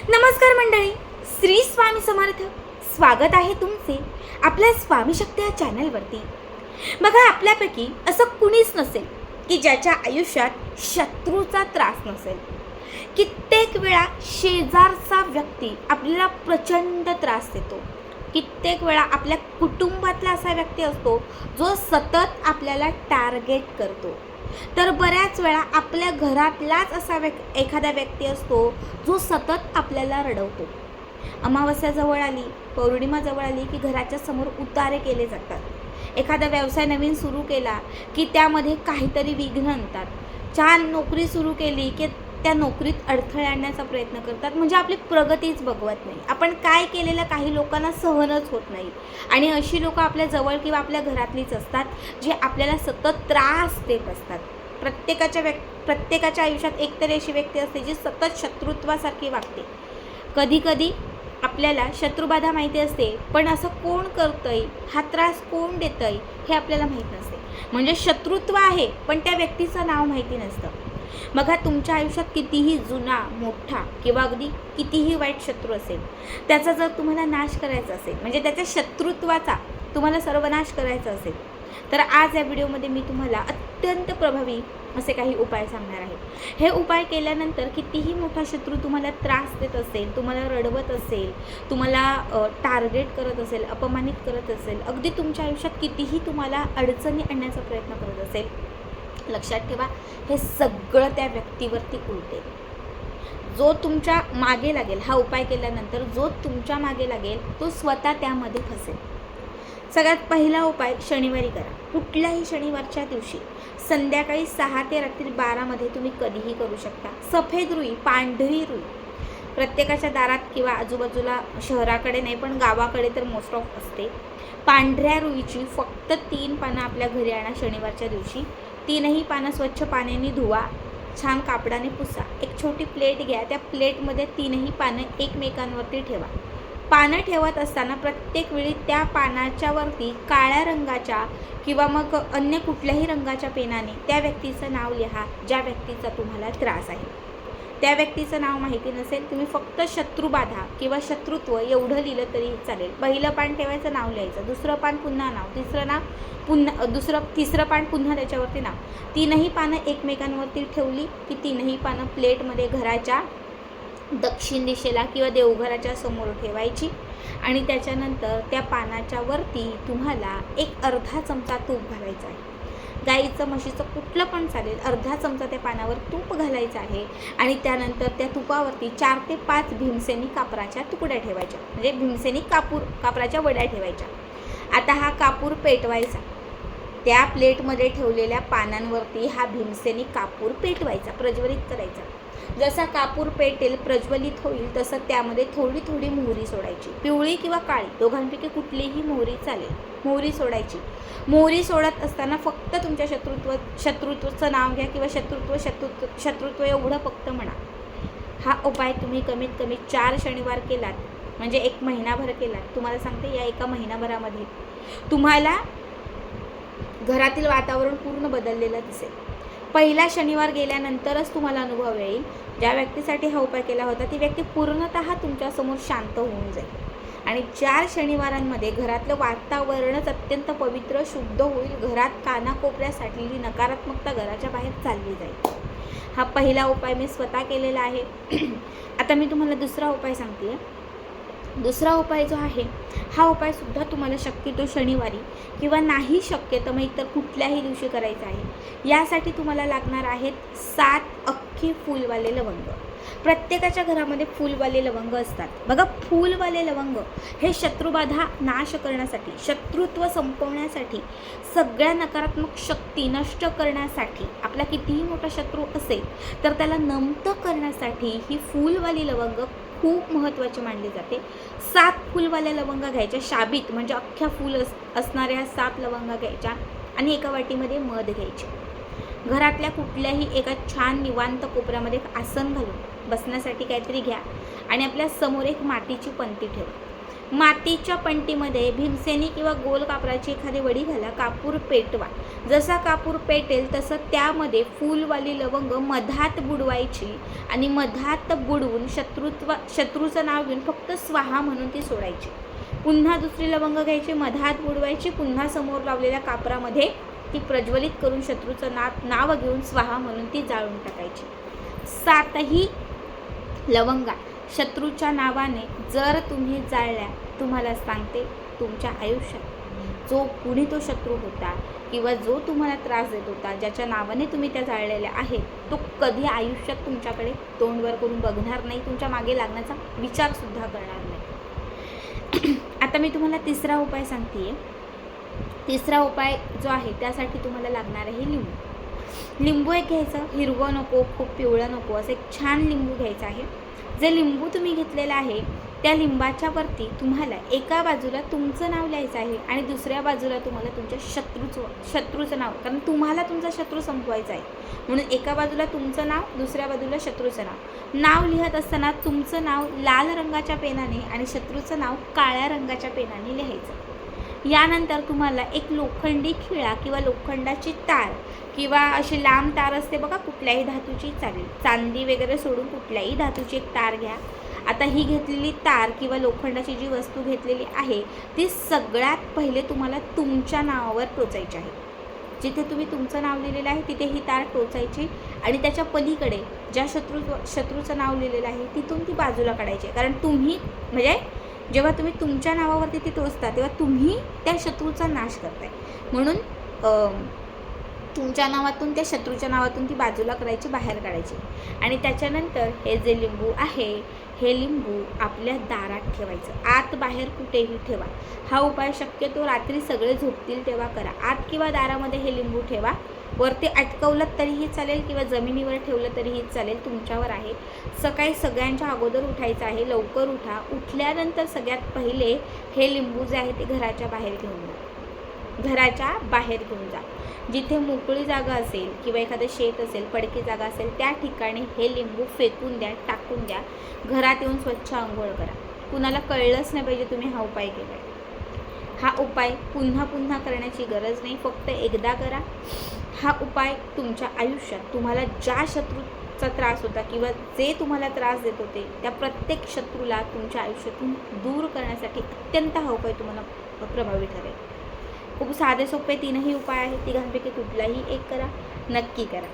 नमस्कार मंडळी, श्री स्वामी समर्थ. स्वागत आहे तुमचे आपल्या स्वामी शक्ती या चॅनलवरती. बघा, आपल्यापैकी असं कुणीच नसेल की ज्याच्या आयुष्यात शत्रूचा त्रास नसेल. कित्येक वेळा शेजारचा व्यक्ती आपल्याला प्रचंड त्रास देतो. कित्येक वेळा आपल्या कुटुंबातला असा व्यक्ती असतो जो सतत आपल्याला टार्गेट करतो. तर बऱ्याच वेळा आपल्या घरातलाच असा एखादा व्यक्ती असतो जो सतत आपल्याला रडवतो. अमावस्या जवळ आली, पौर्णिमा जवळ आली की घराच्या समोर उतारे केले जातात. एखादा व्यवसाय नवीन सुरू केला की त्यामध्ये काहीतरी विघ्न आणतात. छान नोकरी सुरू केली की त्या नोकरीत अडथळे आणण्याचा प्रयत्न करतात. म्हणजे आपली प्रगतीच बघवत नाही. आपण काय केलेलं काही लोकांना सहनच होत नाही. आणि अशी लोकं आपल्या जवळ किंवा आपल्या घरातलीच असतात जे आपल्याला सतत त्रास देत असतात. प्रत्येकाच्या आयुष्यात एकतरी अशी व्यक्ती असते जी सतत शत्रुत्वासारखी वागते. कधी कधी आपल्याला शत्रुबाधा माहिती असते, पण असं कोण करतंय, हा त्रास कोण देतंय हे आपल्याला माहीत नसते. म्हणजे शत्रुत्व आहे पण त्या व्यक्तीचं नाव माहिती नसतं. बघा, तुमच्या आयुष्यात कितीही जुना, मोठा किंवा अगदी कितीही वाईट शत्रू असेल, त्याचा जर तुम्हाला नाश करायचा असेल, म्हणजे त्याच्या शत्रुत्वाचा तुम्हाला सर्वनाश करायचा असेल, तर आज या व्हिडिओमध्ये मी तुम्हाला अत्यंत प्रभावी असे काही उपाय सांगणार आहे. हे उपाय केल्यानंतर कितीही मोठा शत्रू तुम्हाला त्रास देत असेल, तुम्हाला रडवत असेल, तुम्हाला टार्गेट करत असेल, अपमानित करत असेल, अगदी तुमच्या आयुष्यात कितीही तुम्हाला अडचणी आणण्याचा प्रयत्न करत असेल, लक्षात ठेवा, हे सगळं त्या व्यक्तीवरती उलटेल. जो तुमच्या मागे लागेल, हा उपाय केल्यानंतर जो तुमच्या मागे लागेल तो स्वतः त्यामध्ये फसेल. सगळ्यात पहिला उपाय शनिवारी करा. कुठल्याही शनिवारच्या दिवशी संध्याकाळी 6 ते रात्री 12 मध्ये तुम्ही कधीही करू शकता. सफेद रुई, पांढरी रुई प्रत्येकाच्या दारात किंवा आजूबाजूला, शहराकडे नाही पण गावाकडे तर मोस्ट ऑफ असते. पांढऱ्या रुईची फक्त 3 पानं आपल्या घरी आणा. शनिवारच्या दिवशी 3ही पानं स्वच्छ पाण्याने धुवा, छान कापडाने पुसा. एक छोटी प्लेट घ्या, त्या प्लेटमध्ये 3ही पानं एकमेकांवरती ठेवा. पानं ठेवत असताना प्रत्येक वेळी त्या पानाच्या वरती काळ्या रंगाच्या किंवा मग अन्य कुठल्याही रंगाच्या पेनाने त्या व्यक्तीचं नाव लिहा ज्या व्यक्तीचा तुम्हाला त्रास आहे. त्या व्यक्तीचं नाव माहिती नसेल, तुम्ही फक्त शत्रुबाधा किंवा शत्रुत्व एवढं लिहिलं तरी चालेल. पहिलं पान ठेवायचं, नाव लिहायचं. दुसरं पान पुन्हा नाव, तिसरं नाव पुन्हा, तिसरं पान पुन्हा त्याच्यावरती नाव. 3ही पानं एकमेकांवरती ठेवली की 3ही पानं प्लेटमध्ये घराच्या दक्षिण दिशेला किंवा देवघराच्या समोर ठेवायची. आणि त्याच्यानंतर त्या पानाच्या वरती तुम्हाला एक अर्धा चमचा तूप घालायचं आहे. गाईचं, म्हशीचं, कुठलं पण चालेल. अर्धा चमचा त्या पानावर तूप घालायचं आहे. आणि त्यानंतर त्या तुपावरती 4 ते 5 भीमसेनी कापराच्या तुकड्या ठेवायच्या, म्हणजे भीमसेनी कापराच्या वड्या ठेवायच्या. आता हा कापूर पेटवायचा. त्या प्लेटमध्ये ठेवलेल्या पानांवरती हा भीमसेनी कापूर पेटवायचा, प्रज्वलित करायचा. जसा कापूर पेटेल, प्रज्वलित होईल, तसं त्यामध्ये थोडी थोडी मोहरी सोडायची. पिवळी किंवा काळी, दोघांपैकी कुठलीही मोहरी चालेल. मोहरी सोडायची. मोहरी सोडत असताना फक्त तुमच्या शत्रुत्वाचं नाव घ्या किंवा शत्रुत्व एवढं फक्त म्हणा. हा उपाय तुम्ही कमीत कमी 4 शनिवार केलात, म्हणजे 1 महिनाभर केलात. तुम्हाला सांगते, या 1 महिनाभरामध्ये तुम्हाला घरातील वातावरण पूर्ण बदललेलं दिसेल. पहिला शनिवार गेल्यानंतरच तुम्हाला अनुभव येईल. ज्या व्यक्तीसाठी हा उपाय केला होता ती व्यक्ती पूर्णतः तुमच्यासमोर शांत होऊन जाईल. आणि 4 शनिवारांमध्ये घरातलं वातावरणच अत्यंत पवित्र, शुद्ध होईल. घरात कानाकोपऱ्यात साठलेली नकारात्मकता घराच्या बाहेर चालली जाईल. हा पहिला उपाय मी स्वतः केलेला आहे. आता मी तुम्हाला दुसरा उपाय सांगते. दुसरा उपाय जो आहे, हा उपायसुद्धा तुम्हाला शक्यतो शनिवारी किंवा नाही शक्य तर मग इतर कुठल्याही दिवशी करायचा आहे. यासाठी तुम्हाला लागणार आहेत 7 अख्खे फूलवाले लवंग. प्रत्येकाच्या घरामध्ये फूलवाले लवंग असतात. बघा, फूलवाले लवंग हे शत्रुबाधा नाश करण्यासाठी, शत्रुत्व संपवण्यासाठी, सगळ्या नकारात्मक शक्ती नष्ट करण्यासाठी, आपला कितीही मोठा शत्रू असेल तर त्याला नमतं करण्यासाठी ही फूलवाली लवंग खूप महत्त्वाची मानली जाते. 7 फुलवाल्या लवंगा घ्यायच्या, शाबीत म्हणजे अख्ख्या फूल असणाऱ्या 7 लवंगा घ्यायच्या आणि एका वाटीमध्ये मध घ्यायची. घरातल्या कुठल्याही एका छान निवांत कोपऱ्यामध्ये आसन घालून बसण्यासाठी काहीतरी घ्या आणि आपल्या समोर एक मातीची पंती ठेवा. मातीच्या पंटीमध्ये भीमसेनी किंवा गोल कापराची एखादी वडी घाला, कापूर पेटवा. जसा कापूर पेटेल तसं त्यामध्ये फूलवाली लवंग मधात बुडवायची आणि मधात बुडवून शत्रूचं नाव घेऊन फक्त स्वाहा म्हणून ती सोडायची. पुन्हा दुसरी लवंग घ्यायची, मधात बुडवायची, पुन्हा समोर लावलेल्या कापरामध्ये ती प्रज्वलित करून शत्रूचं नाव घेऊन स्वाहा म्हणून ती जाळून टाकायची. 7ही लवंगा शत्रूच्या नावाने जर तुम्ही जाळल्या, तुम्हाला सांगते तुमच्या आयुष्यात जो कुणी तो शत्रू होता किंवा जो तुम्हाला त्रास देत होता, ज्याच्या नावाने तुम्ही त्या जाळलेल्या आहेत, तो कधी आयुष्यात तुमच्याकडे तोंडवर करून बघणार नाही, तुमच्या मागे लागण्याचा विचारसुद्धा करणार नाही. आता मी तुम्हाला तिसरा उपाय सांगते. तिसरा उपाय जो आहे त्यासाठी तुम्हाला लागणार आहे लिंबू. लिंबू एक घ्यायचं, हिरवं नको, खूप पिवळं नको, असं एक छान लिंबू घ्यायचं आहे. जे लिंबू तुम्ही घेतलेलं आहे त्या लिंबाच्या वरती तुम्हाला एका बाजूला तुमचं नाव लिहायचं आहे आणि दुसऱ्या बाजूला तुम्हाला तुमच्या शत्रूचं नाव, कारण तुम्हाला तुमचा शत्रू संपवायचा आहे म्हणून एका बाजूला तुमचं नाव, दुसऱ्या बाजूला शत्रूचं नाव लिहत असताना तुमचं नाव लाल रंगाच्या पेनाने आणि शत्रूचं नाव काळ्या रंगाच्या पेनाने लिहायचं. यानंतर तुम्हाला एक लोखंडी खिळा किंवा लोखंडाची तार किंवा अशी लांब तार असते बघा, कुठल्याही धातूची चालेल, चांदी वगैरे सोडून कुठल्याही धातूची एक तार घ्या. आता ही घेतलेली तार किंवा लोखंडाची जी वस्तू घेतलेली आहे ती सगळ्यात पहिले तुम्हाला तुमच्या नावावर टोचायची आहे. जिथे तुम्ही तुमचं नाव लिहिलेलं आहे तिथे ही तार टोचायची आणि त्याच्या पलीकडे ज्या शत्रूचं नाव लिहिलेलं आहे तिथून ती बाजूला काढायची. कारण तुम्ही म्हणजे जेव्हा तुम्ही तुमच्या नावावरती ती टोचता तेव्हा तुम्ही त्या शत्रूचा नाश करताय, म्हणून तुमच्या नावातून त्या शत्रूच्या नावातून ती बाजूला करायची, बाहेर काढायची. आणि त्याच्यानंतर हे जे लिंबू आहे हे लिंबू आपल्या दारात ठेवायचं, आत बाहेर कुठेही ठेवा. हा उपाय शक्यतो रात्री सगळे झोपतील तेव्हा करा. आत किंवा दारामध्ये हे लिंबू ठेवा. वरती अटकवलं तरीही चालेल किंवा जमिनीवर ठेवलं तरीही चालेल, तुमच्यावर आहे. सकाळी सगळ्यांच्या अगोदर उठायचं आहे, लवकर उठा. उठल्यानंतर सगळ्यात पहिले हे लिंबू जे आहे ते घराच्या बाहेर घेऊन जा. घराच्या बाहेर घेऊन जा. जिथे मोकळी जागा असेल किंवा एखादं शेत असेल, पडकी जागा असेल, त्या ठिकाणी हे लिंबू फेकून द्या, टाकून द्या. घरात येऊन स्वच्छ अंघोळ करा. कुणाला कळलंच नाही पाहिजे तुम्ही हा उपाय केला आहे. हा उपाय पुन्हा पुन्हा करण्याची गरज नाही, फक्त एकदा करा. हा उपाय तुमच्या आयुष्यात तुम्हाला ज्या शत्रूचा त्रास होता किंवा जे तुम्हाला त्रास देत होते त्या प्रत्येक शत्रूला तुमच्या आयुष्यातून दूर करण्यासाठी अत्यंत हा उपाय तुम्हाला प्रभावी ठरेल. खूप साधे सोपे 3ही उपाय आहेत. तिघांपैकी कुठलाही एक करा, नक्की करा.